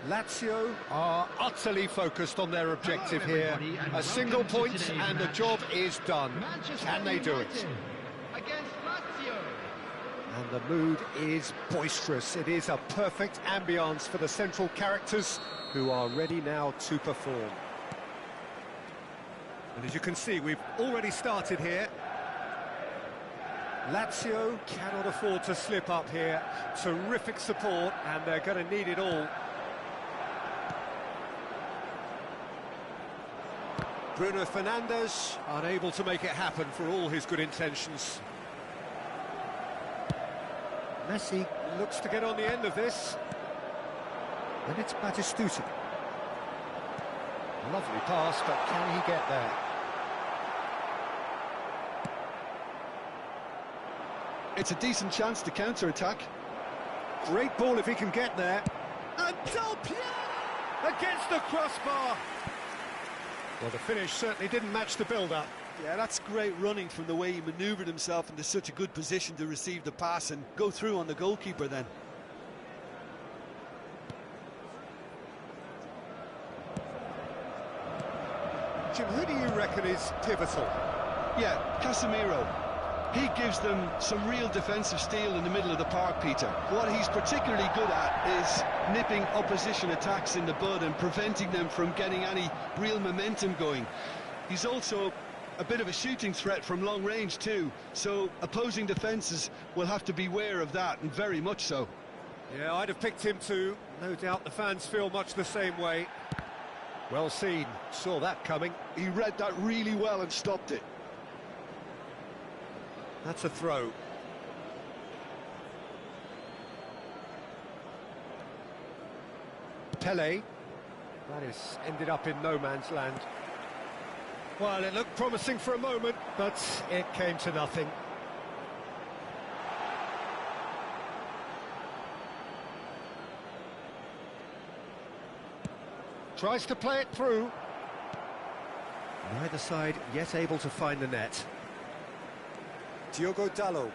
Lazio are utterly focused on their objective here. A single point and the job is done. Can they do it? Against Lazio. And the mood is boisterous. It is a perfect ambience for the central characters who are ready now to perform. And as you can see, we've already started here. Lazio cannot afford to slip up here. Terrific support, and they're going to need it all. Bruno Fernandes unable to make it happen for all his good intentions. Messi looks to get on the end of this. And it's Batistuta. Lovely pass, but can he get there? It's a decent chance to counter-attack. Great ball if he can get there. And Del Piero against the crossbar. Well, the finish certainly didn't match the build-up. Yeah, that's great running from the way he manoeuvred himself into such a good position to receive the pass and go through on the goalkeeper then. Jim, who do you reckon is pivotal? Yeah, Casemiro. He gives them some real defensive steel in the middle of the park, Peter. What he's particularly good at is nipping opposition attacks in the bud and preventing them from getting any real momentum going. He's also a bit of a shooting threat from long range too, so opposing defences will have to beware of that, and very much so. Yeah, I'd have picked him too. No doubt the fans feel much the same way. Well seen, saw that coming. He read that really well and stopped it. That's a throw. Pele. That is ended up in no man's land. Well, it looked promising for a moment, but it came to nothing. Tries to play it through. Neither side yet able to find the net. Diogo Dalot.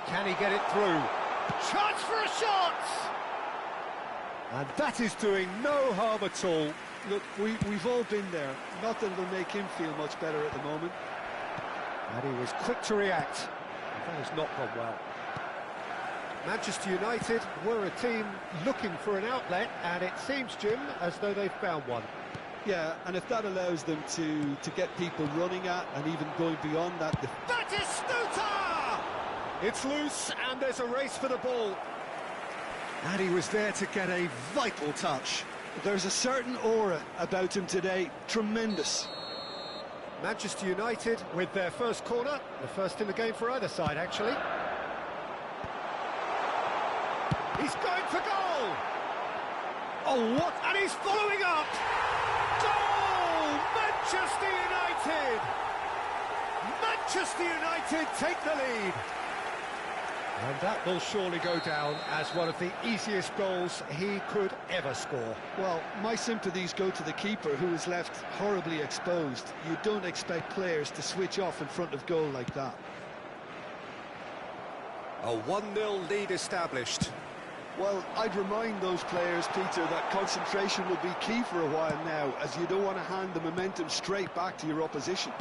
Can he get it through? Chance for a shot! And that is doing no harm at all. Look, we've all been there. Not that it'll make him feel much better at the moment. And he was quick to react. That has not gone well. Manchester United were a team looking for an outlet, and it seems, Jim, as though they've found one. Yeah, and if that allows them to get people running at and even going beyond that... Batistuta! It's loose, and there's a race for the ball. And he was there to get a vital touch. There's a certain aura about him today. Tremendous. Manchester United with their first corner. The first in the game for either side, actually. He's going for goal! Oh, what? And he's following up! Goal! Manchester United! Manchester United take the lead! And that will surely go down as one of the easiest goals he could ever score. Well, my sympathies go to the keeper, who is left horribly exposed. You don't expect players to switch off in front of goal like that. A 1-0 lead established. Well, I'd remind those players, Peter, that concentration will be key for a while now, as you don't want to hand the momentum straight back to your opposition.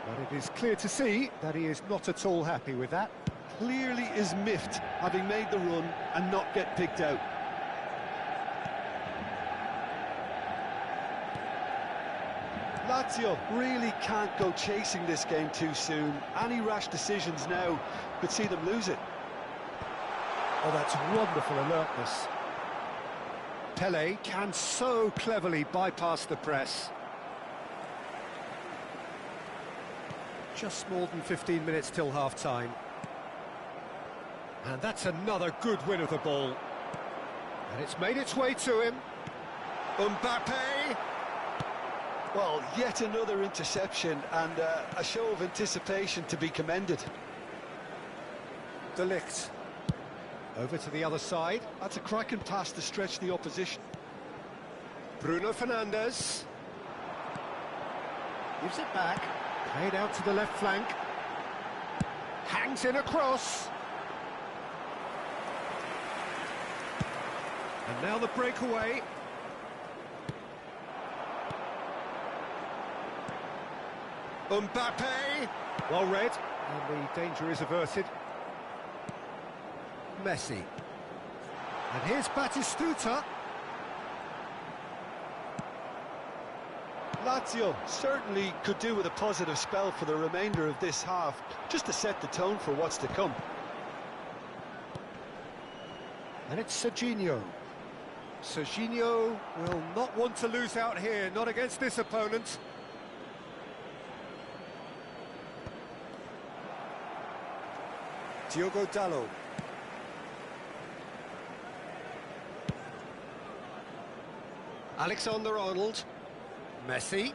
But it is clear to see that he is not at all happy with that. Clearly is miffed, having made the run and not get picked out. Lazio really can't go chasing this game too soon. Any rash decisions now could see them lose it. Oh, that's wonderful alertness. Pele can so cleverly bypass the press. Just more than 15 minutes till half-time. And that's another good win of the ball. And it's made its way to him. Mbappe! Well, yet another interception and a show of anticipation to be commended. De Ligt. Over to the other side. That's a cracking pass to stretch the opposition. Bruno Fernandes. Gives it back. Played out to the left flank. Hangs in a cross. And now the breakaway. Mbappe! Well read, and the danger is averted. Messi. And here's Batistuta. Lazio certainly could do with a positive spell for the remainder of this half, just to set the tone for what's to come. And it's Serginho. Serginho will not want to lose out here, not against this opponent. Diogo Dalot. Alexander-Arnold. Messi.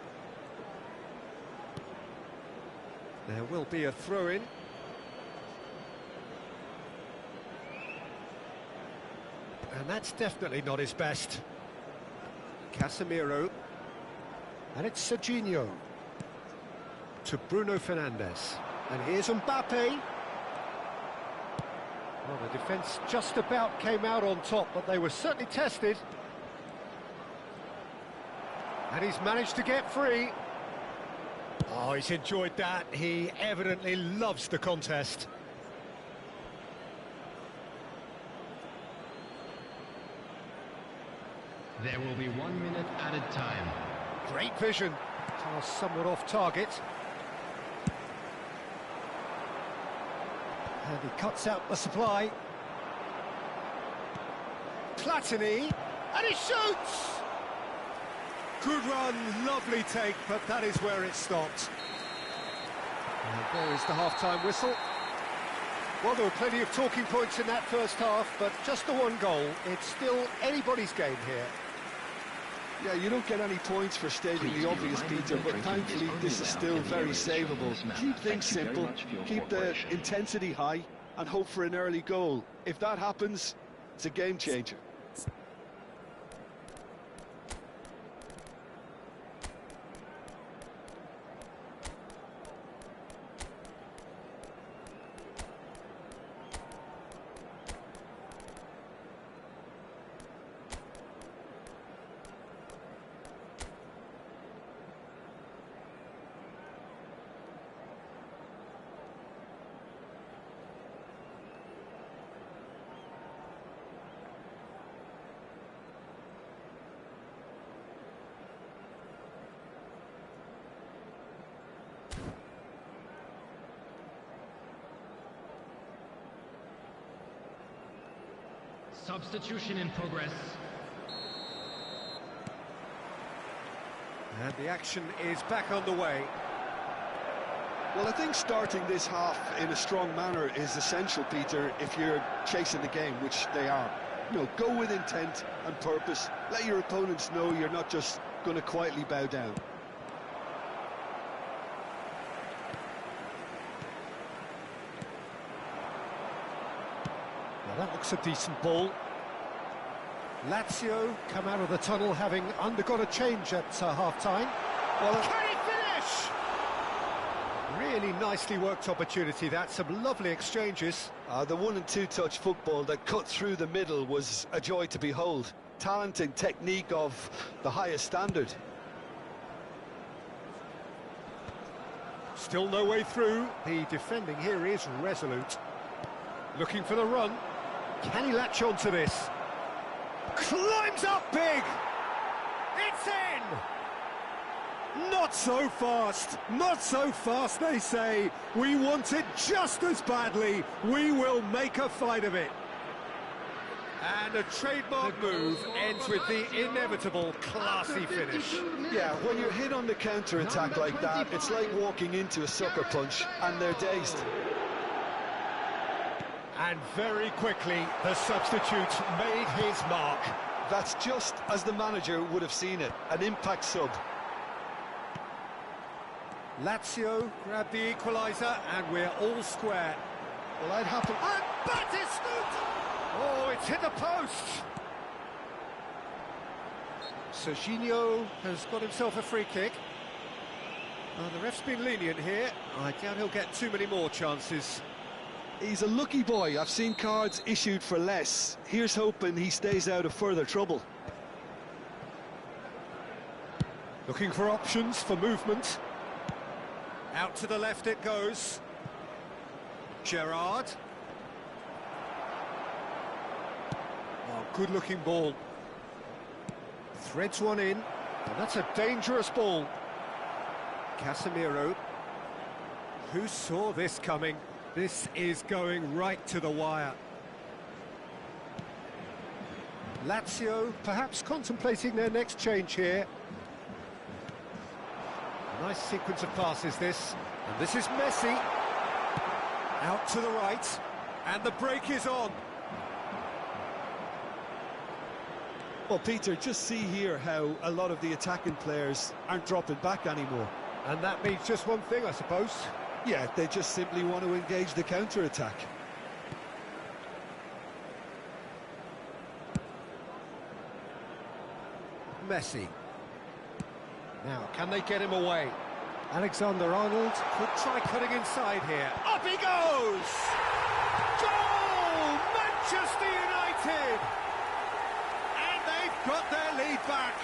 There will be a throw-in. And that's definitely not his best. Casemiro. And it's Serginho. To Bruno Fernandes. And here's Mbappe. Well, the defence just about came out on top, but they were certainly tested. And he's managed to get free. Oh, he's enjoyed that. He evidently loves the contest. There will be 1 minute added time. Great vision. Pass somewhat off target. And he cuts out the supply. Platini, and he shoots! Good run, lovely take, but that is where it stopped. And there is the half-time whistle. Well, there were plenty of talking points in that first half, but just the one goal. It's still anybody's game here. Yeah, you don't get any points for stating the obvious, Peter, but thankfully this is still very savable. Keep things simple, keep the intensity high, and hope for an early goal. If that happens, it's a game changer. Substitution in progress. And the action is back underway. Well, I think starting this half in a strong manner is essential, Peter, if you're chasing the game, which they are. You know, go with intent and purpose. Let your opponents know you're not just going to quietly bow down. Well, that looks a decent ball. Lazio come out of the tunnel having undergone a change at half-time. Well, can he finish? Really nicely worked opportunity, that. Some lovely exchanges. The 1- and 2-touch football that cut through the middle was a joy to behold. Talent and technique of the highest standard. Still no way through. The defending here is resolute. Looking for the run. Can he latch on to this? Climbs up big! It's in! Not so fast, not so fast, they say. We want it just as badly. We will make a fight of it. And a trademark move ends with the inevitable classy finish. Yeah, when you're hit on the counter-attack like that, it's like walking into a sucker punch, and they're dazed. And very quickly, the substitute made his mark. That's just as the manager would have seen it, an impact sub. Lazio grab the equaliser, and we're all square. Well, I'd happen... And Batistuta! Oh, it's hit the post! Serginho has got himself a free kick. The ref's been lenient here. I doubt he'll get too many more chances. He's a lucky boy. I've seen cards issued for less. Here's hoping he stays out of further trouble. Looking for options for movement. Out to the left it goes. Gerrard. Oh, good-looking ball. Threads one in, and that's a dangerous ball. Casemiro. Who saw this coming? This is going right to the wire. Lazio perhaps contemplating their next change here. Nice sequence of passes this, and this is Messi. Out to the right, and the break is on. Well, Peter, just see here how a lot of the attacking players aren't dropping back anymore. And that means just one thing, I suppose. Yeah, they just simply want to engage the counter-attack. Messi. Now, can they get him away? Alexander-Arnold could try cutting inside here. Up he goes! Goal! Manchester United! And they've got their lead back.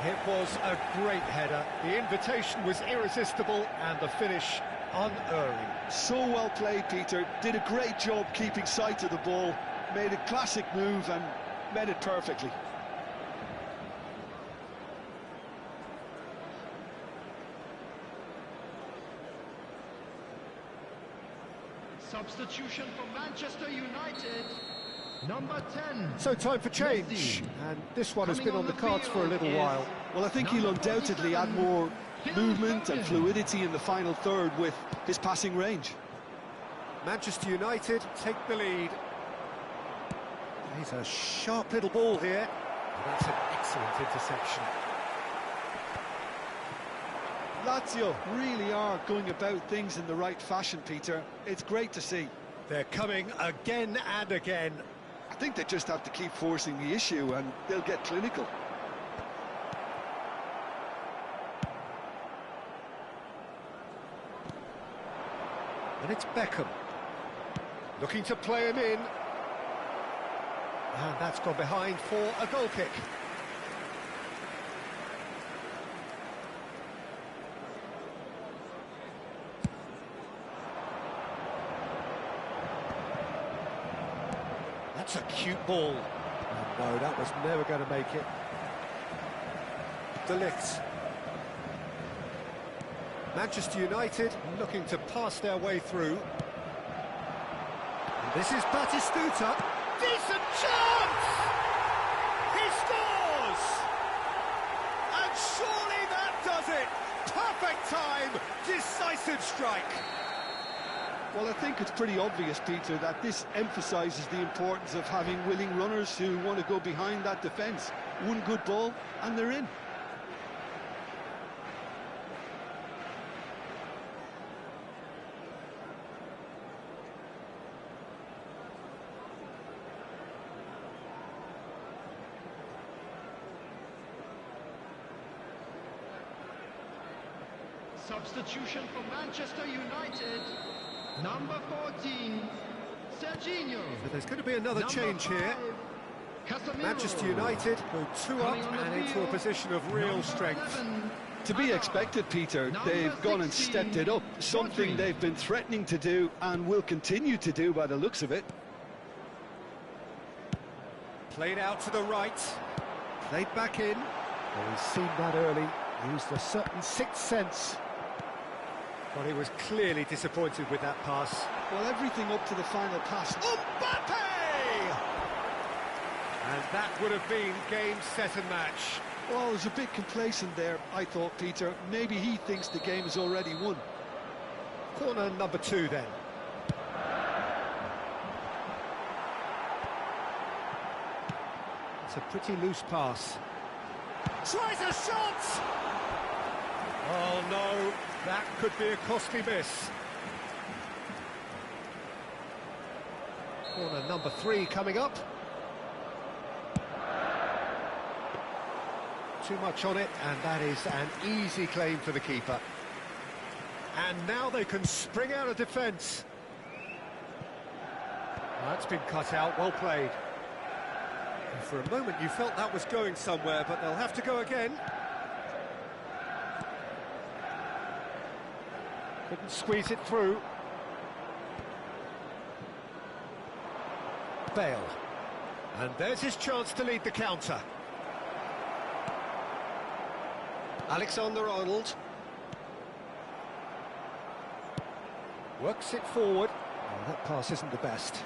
It was a great header. The invitation was irresistible and the finish unerring. So well played, Peter. Did a great job keeping sight of the ball. Made a classic move and met it perfectly. Substitution for Manchester United. Number 10. So time for change. Messi. And this one has been on the cards for a little while. Well, I think he'll undoubtedly add more movement and fluidity in the final third with his passing range. Manchester United take the lead. He's a sharp little ball here. And that's an excellent interception. Lazio really are going about things in the right fashion, Peter. It's great to see. They're coming again and again. I think they just have to keep forcing the issue and they'll get clinical. And it's Beckham. Looking to play him in. And that's gone behind for a goal kick. That's a cute ball. Oh, no, that was never going to make it. De Ligt. Manchester United looking to pass their way through. And this is Batistuta. Decent chance! He scores! And surely that does it! Perfect time! Decisive strike! Well, I think it's pretty obvious, Peter, that this emphasises the importance of having willing runners who want to go behind that defence. One good ball, and they're in. Substitution for Manchester United. Number 14, Serginho. So there's going to be another change here. Casemiro. Manchester United go 2 up and into a position of real strength. To be expected, Peter. They've gone and stepped it up. Something they've been threatening to do and will continue to do by the looks of it. Played out to the right. Played back in. Well, he's seen that early. Used a certain sixth sense. But he was clearly disappointed with that pass. Well, everything up to the final pass. Mbappe! And that would have been game, set and match. Well, it was a bit complacent there, I thought, Peter. Maybe he thinks the game is already won. Corner number 2 then. It's a pretty loose pass. Tries a shot! Oh no, that could be a costly miss. Corner number 3 coming up. Too much on it, and that is an easy claim for the keeper. And now they can spring out of defence. That's been cut out, well played. And for a moment you felt that was going somewhere, but they'll have to go again. Couldn't squeeze it through. Bale. And there's his chance to lead the counter. Alexander-Arnold. Works it forward. Oh, that pass isn't the best.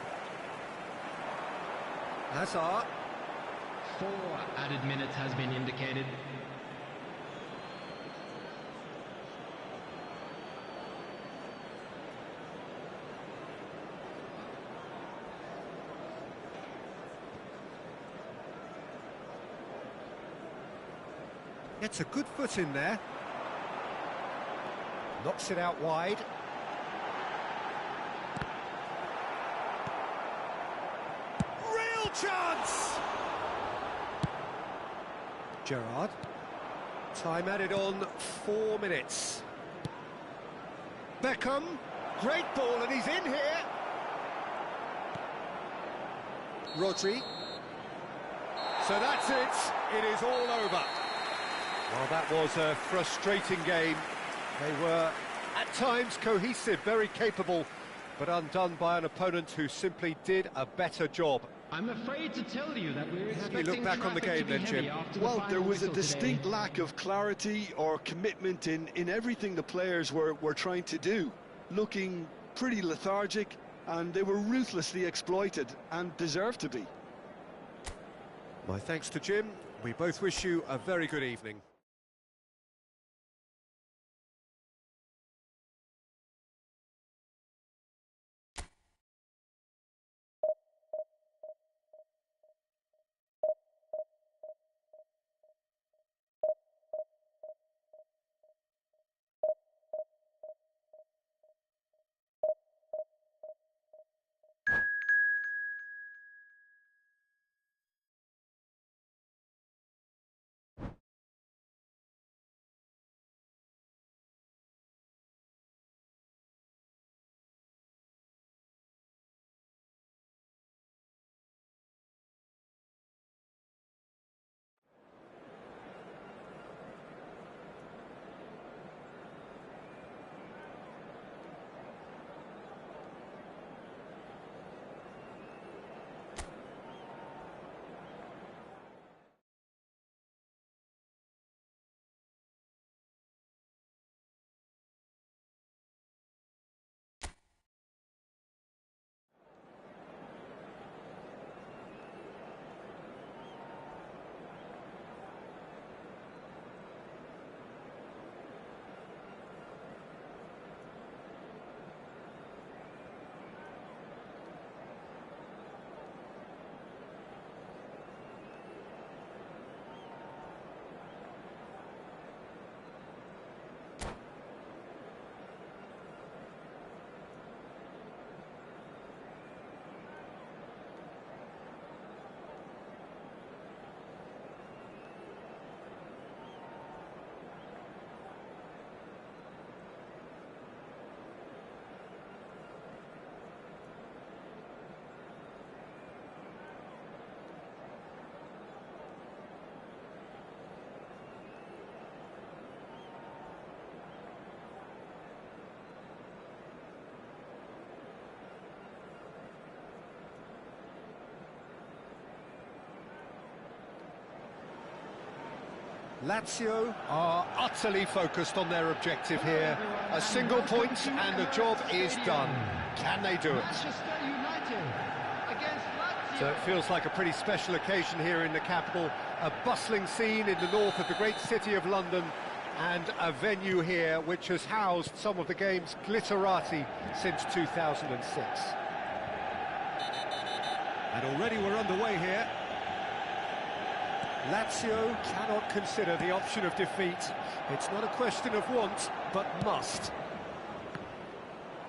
Hazard. 4 added minutes has been indicated. Gets a good foot in there. Knocks it out wide. Real chance! Gerrard. Time added on 4 minutes. Beckham. Great ball, and he's in here. Rodri. So that's it. It is all over. Well, that was a frustrating game. They were, at times, cohesive, very capable, but undone by an opponent who simply did a better job. I'm afraid to tell you that we're How do you expecting look back on the game then, Jim? Well, there was a distinct lack of clarity or commitment in everything the players were trying to do. Looking pretty lethargic, and they were ruthlessly exploited and deserved to be. My thanks to Jim. We both wish you a very good evening. Lazio are utterly focused on their objective here. A single point and the job is done. Can they do it? Manchester United against Lazio. So it feels like a pretty special occasion here in the capital. A bustling scene in the north of the great city of London, and a venue here which has housed some of the game's glitterati since 2006. And already we're underway here. Lazio cannot consider the option of defeat. It's not a question of want, but must.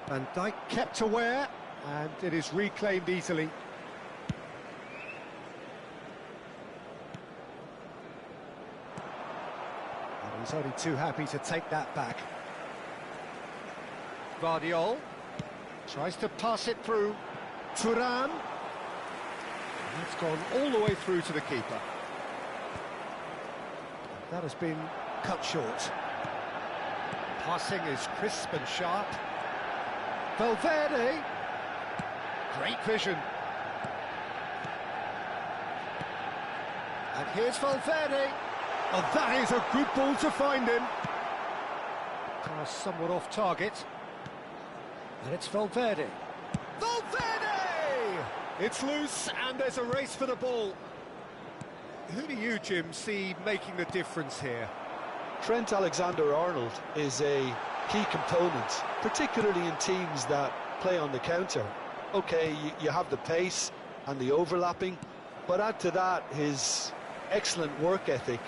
Van Dijk kept aware, and it is reclaimed easily. And he's only too happy to take that back. Guardiola tries to pass it through. Thuram. That's gone all the way through to the keeper. That has been cut short. Passing is crisp and sharp. Valverde. Great vision. And here's Valverde. Oh, that is a good ball to find him. Pass somewhat off target. And it's Valverde. Valverde! It's loose and there's a race for the ball. Who do you, Jim, see making the difference here? Trent Alexander-Arnold is a key component, particularly in teams that play on the counter. Okay, you have the pace and the overlapping, but add to that his excellent work ethic,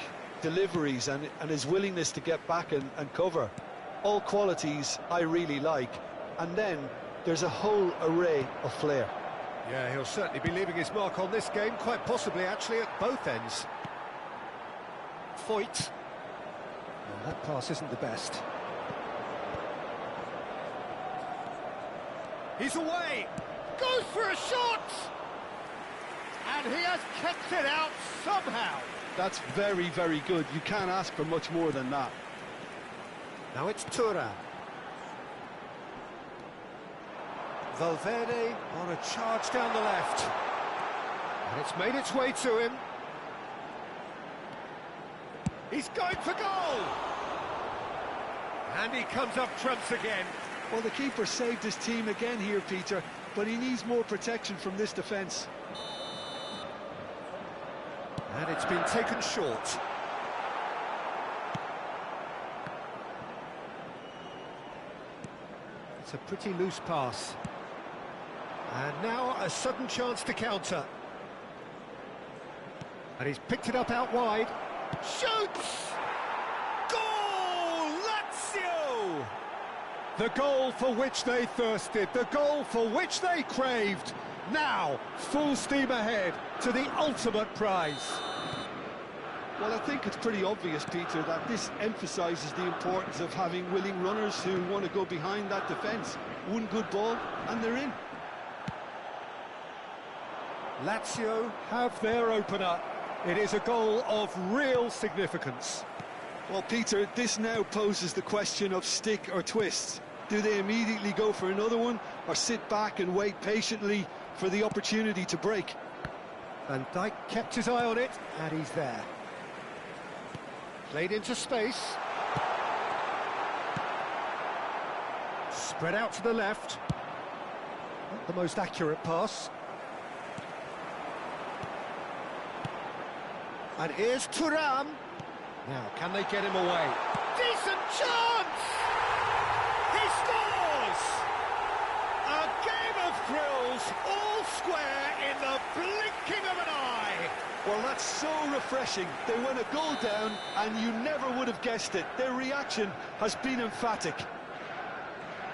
deliveries and his willingness to get back and cover. All qualities I really like. And then there's a whole array of flair. Yeah, he'll certainly be leaving his mark on this game, quite possibly actually at both ends. Foyt. Well, that pass isn't the best. He's away! Goes for a shot! And he has kept it out somehow. That's very, very good. You can't ask for much more than that. Now it's Thuram. Valverde on a charge down the left. And it's made its way to him. He's going for goal! And he comes up trumps again. Well, the keeper saved his team again here, Peter, but he needs more protection from this defence. And it's been taken short. It's a pretty loose pass. And now a sudden chance to counter. And he's picked it up out wide. Shoots! Goal! Lazio! The goal for which they thirsted, the goal for which they craved. Now, full steam ahead to the ultimate prize. Well, I think it's pretty obvious, Peter, that this emphasises the importance of having willing runners who want to go behind that defence. One good ball, and they're in. Lazio have their opener. It is a goal of real significance. Well, Peter, this now poses the question of stick or twist. Do they immediately go for another one, or sit back and wait patiently for the opportunity to break? Van Dijk kept his eye on it, and he's there. Played into space. Spread out to the left. Not the most accurate pass. And here's Thuram. Now, can they get him away? Decent chance! He scores! A game of thrills, all square in the blinking of an eye. Well, that's so refreshing. They went a goal down, and you never would have guessed it. Their reaction has been emphatic.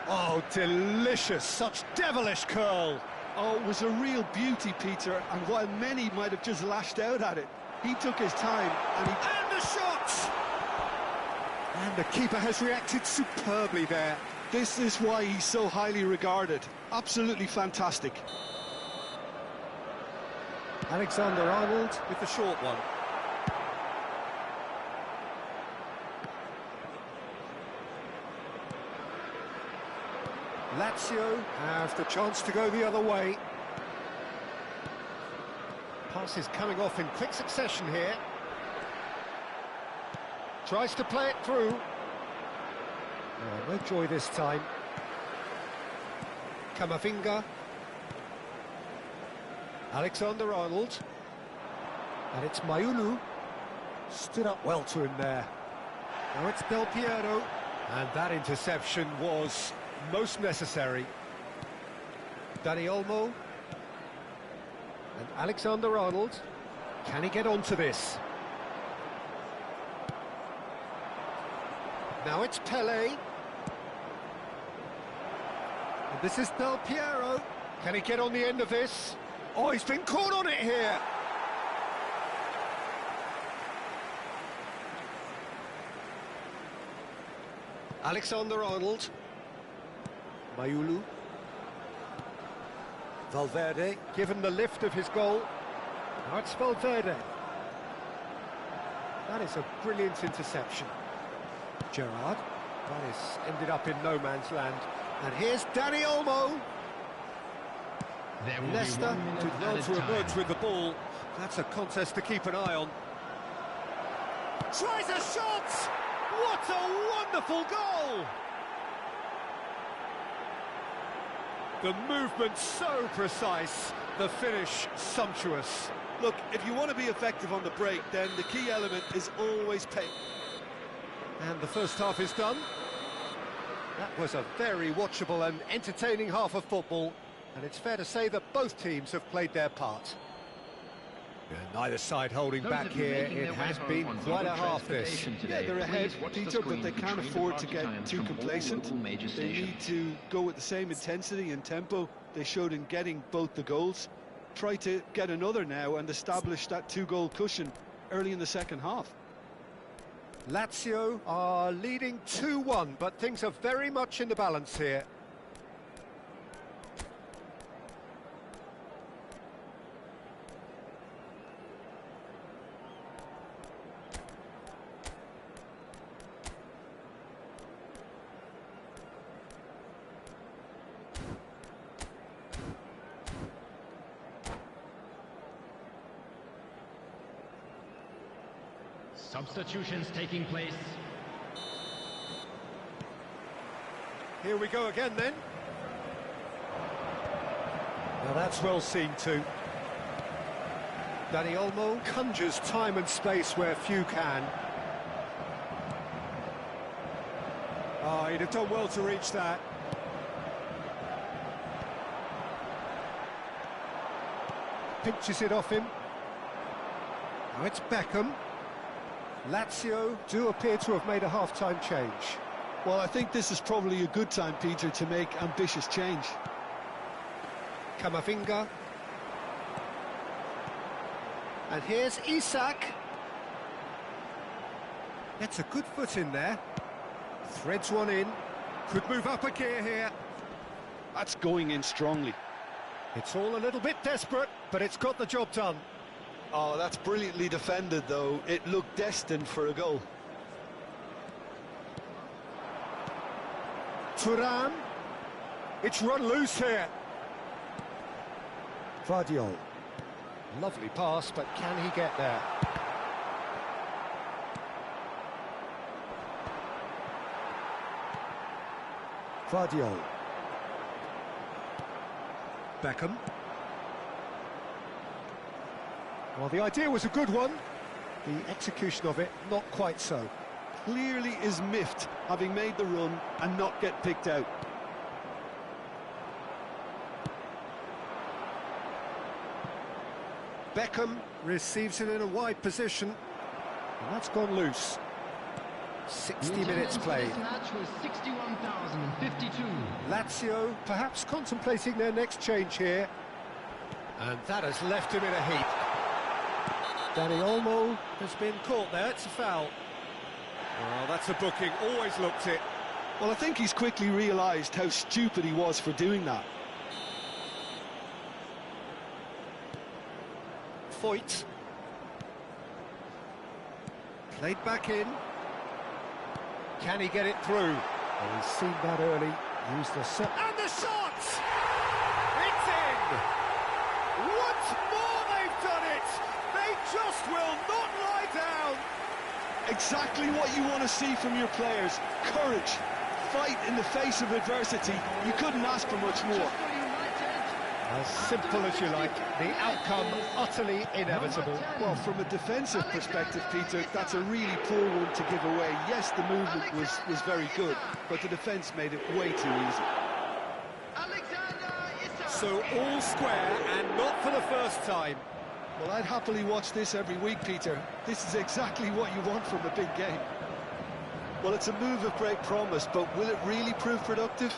Oh, delicious, such devilish curl. Oh, it was a real beauty, Peter, and while many might have just lashed out at it, he took his time, and the shot! And the keeper has reacted superbly there. This is why he's so highly regarded. Absolutely fantastic. Alexander-Arnold with the short one. Lazio have the chance to go the other way. Passes coming off in quick succession here. Tries to play it through. Oh, no joy this time. Camavinga. Alexander-Arnold. And it's Mayulu. Stood up well to him there. Now it's Del Piero. And that interception was most necessary. Dani Olmo. And Alexander-Arnold. Can he get onto this? Now it's Pele. And this is Del Piero. Can he get on the end of this? Oh, he's been caught on it here. Alexander-Arnold. Mayulu. Valverde, given the lift of his goal. Now it's Valverde. That is a brilliant interception. Gerrard. That is ended up in no man's land. And here's Dani Olmo. Leicester did well to emerge with the ball. That's a contest to keep an eye on. Tries a shot! What a wonderful goal! The movement so precise, the finish sumptuous. Look, if you want to be effective on the break, then the key element is always pace. And the first half is done. That was a very watchable and entertaining half of football, and it's fair to say that both teams have played their part. And neither side holding back here. It has been quite a half this. Yeah, they're ahead, Peter, but they can't afford to get too complacent. They need to go with the same intensity and tempo they showed in getting both the goals. Try to get another now and establish that two-goal cushion early in the second half. Lazio are leading 2-1, but things are very much in the balance here. Substitutions taking place. Here we go again then. Now that's well seen too. Dani Olmo conjures time and space where few can. Oh, he'd have done well to reach that. Pinches it off him. Now it's Beckham. Lazio do appear to have made a half-time change. Well, I think this is probably a good time, Peter, to make ambitious change. Camavinga. And here's Isak. Gets a good foot in there. Threads one in. Could move up a gear here. That's going in strongly. It's all a little bit desperate, but it's got the job done. Oh, that's brilliantly defended, though. It looked destined for a goal. Thuram. It's run loose here. Vardiol. Lovely pass, but can he get there? Vardiol. Beckham. Well, the idea was a good one. The execution of it, not quite so. Clearly is miffed, having made the run and not get picked out. Beckham receives it in a wide position, and that's gone loose. 60 minutes played. This match was 61,052. Lazio perhaps contemplating their next change here. And that has left him in a heap. Dani Olmo has been caught there, it's a foul. Well, that's a booking, always looked it. Well, I think he's quickly realised how stupid he was for doing that. Foyt. Played back in. Can he get it through? Well, he's seen that early, used the set. And the shot! It's in! Once more they've done it! They just will not lie down! Exactly what you want to see from your players. Courage, fight in the face of adversity. You couldn't ask for much more. As simple as you like, the outcome utterly inevitable. Well, from a defensive perspective, Peter, that's a really poor one to give away. Yes, the movement was very good, but the defence made it way too easy. So all square, and not for the first time. Well, I'd happily watch this every week, Peter. This is exactly what you want from a big game. Well, it's a move of great promise, but will it really prove productive?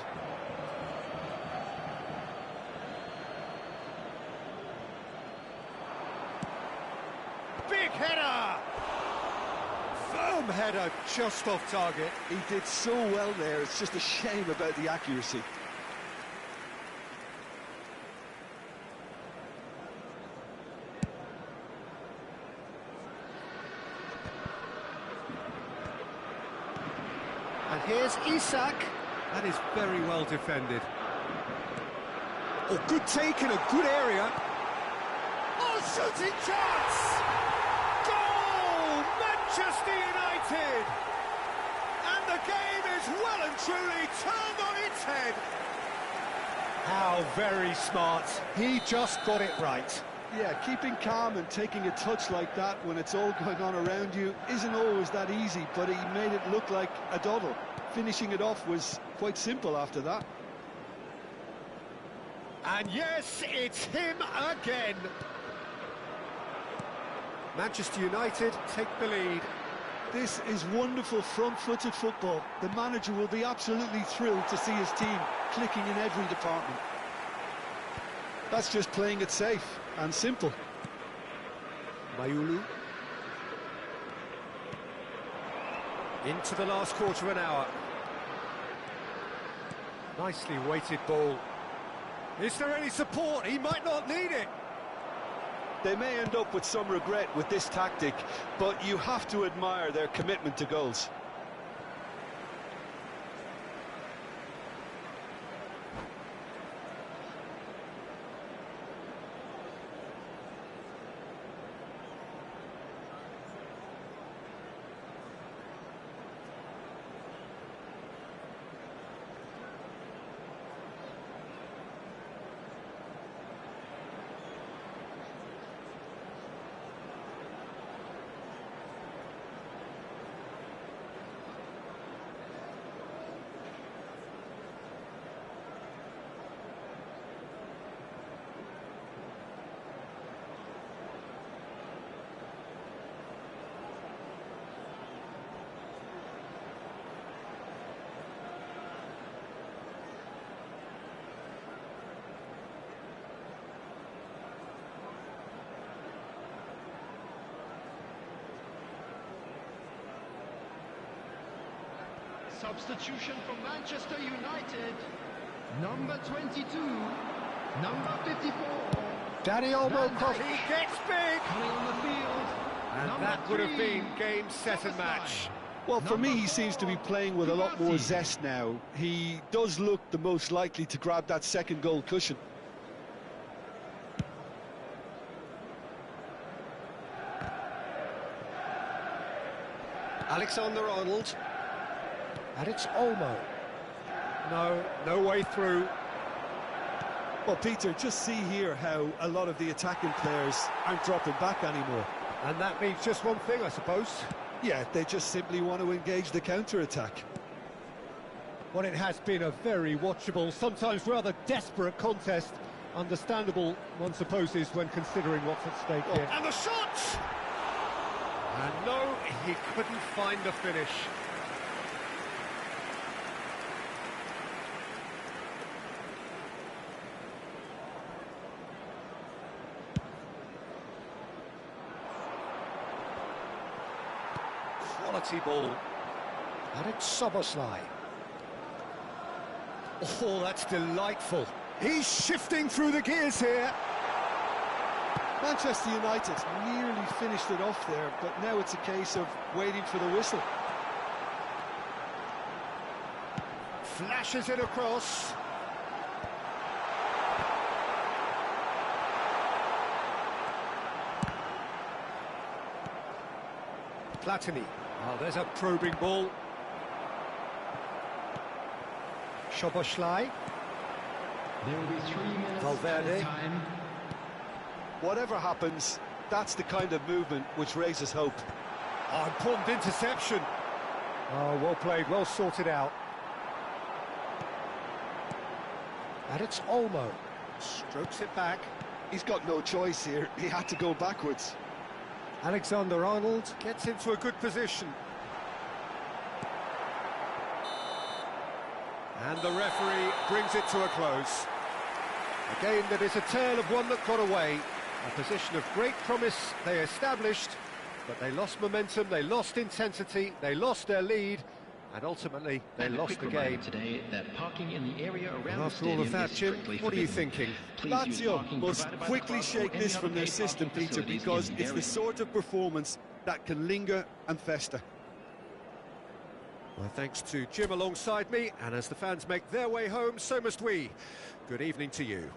Big header! Firm header, just off target. He did so well there, it's just a shame about the accuracy. Here's Isak. That is very well defended. Oh, good take in a good area. Oh, shooting chance! Goal! Manchester United! And the game is well and truly turned on its head. How very smart. He just got it right. Yeah, keeping calm and taking a touch like that when it's all going on around you isn't always that easy, but he made it look like a doddle. Finishing it off was quite simple after that. And yes, it's him again. Manchester United take the lead. This is wonderful front-footed football. The manager will be absolutely thrilled to see his team clicking in every department. That's just playing it safe and simple. Mayulu. Into the last quarter of an hour. Nicely weighted ball. Is there any support? He might not need it. They may end up with some regret with this tactic, but you have to admire their commitment to goals. Substitution for Manchester United. Number 22, number 54. Danny Olmo, he gets big! Coming on the field. And that would have been game, set and match. Well, for me, he seems to be playing with a lot more zest now. He does look the most likely to grab that second goal cushion. Alexander-Arnold. And it's Olmo. No way through. Well, Peter, just see here how a lot of the attacking players aren't dropping back anymore. And that means just one thing, I suppose. Yeah, they just simply want to engage the counter-attack. Well, it has been a very watchable, sometimes rather desperate contest. Understandable, one supposes, when considering what's at stake here. And the shot! And no, he couldn't find the finish. Quality ball. And it's Szoboszlai. Oh, that's delightful. He's shifting through the gears here. Manchester United nearly finished it off there, but now it's a case of waiting for the whistle. Flashes it across. Platini. Oh, there's a probing ball. Szoboszlai. There will be 3 minutes Valverde. time. Whatever happens, that's the kind of movement which raises hope. Oh, important interception. Oh, well played, well sorted out. And it's Olmo. Strokes it back. He's got no choice here. He had to go backwards. Alexander-Arnold gets into a good position. And the referee brings it to a close. A game that is a tale of one that got away. A position of great promise they established, but they lost momentum, they lost intensity, they lost their lead, and ultimately they lost the game. Today that parking in the area around After all of that, Jim, what are you thinking? Lazio must quickly shake this from their system, Peter, because it's the sort of performance that can linger and fester. My thanks to Jim alongside me, and as the fans make their way home, so must we. Good evening to you.